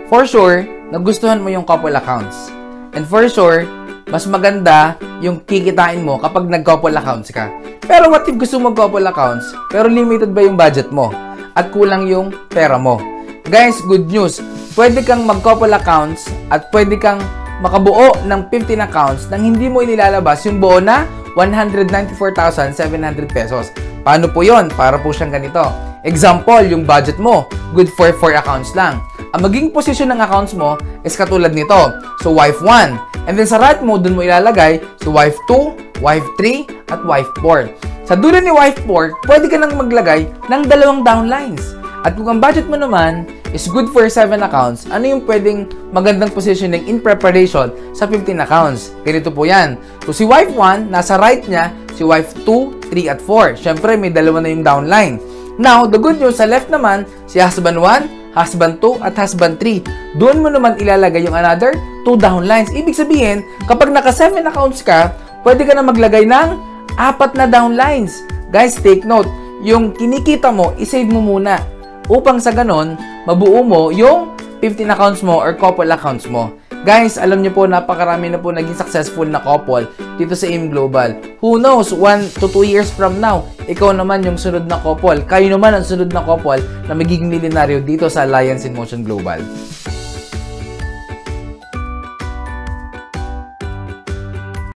For sure, nagustuhan mo yung couple accounts. And for sure, mas maganda yung kikitain mo kapag nag-couple accounts ka. Pero what if gusto mo couple accounts, pero limited ba yung budget mo? At kulang yung pera mo? Guys, good news. Pwede kang mag-couple accounts at pwede kang makabuo ng 15 accounts nang hindi mo inilalabas yung buo na 194,700 pesos. Paano po yon? Para po siyang ganito. Example, yung budget mo, good for 4 accounts lang. Ang maging posisyon ng accounts mo is katulad nito. So, wife 1. And then sa right mo, dun mo ilalagay si wife 2, wife 3, at wife 4. Sa dulo ni wife 4, pwede ka nang maglagay ng 2 downlines. At kung ang budget mo naman is good for 7 accounts, ano yung pwedeng magandang positioning in preparation sa 15 accounts? Ganito po yan. So, si wife 1, nasa right niya, si wife 2, 3, at 4. Siyempre, may 2 na yung downline. Now, the good news, sa left naman, si husband 1, husband 2, at husband 3. Doon mo naman ilalagay yung another 2 downlines. Ibig sabihin, kapag naka 7 accounts ka, pwede ka na maglagay ng 4 na downlines. Guys, take note, yung kinikita mo, isave mo muna. Upang sa ganon, mabuo mo yung 15 accounts mo or couple accounts mo. Guys, alam niyo po, napakarami na po naging successful na couple dito sa AIM Global. Who knows, 1 to 2 years from now, ikaw naman yung sunod na couple. Kayo naman ang sunod na couple na magiging milyonaryo dito sa Alliance in Motion Global.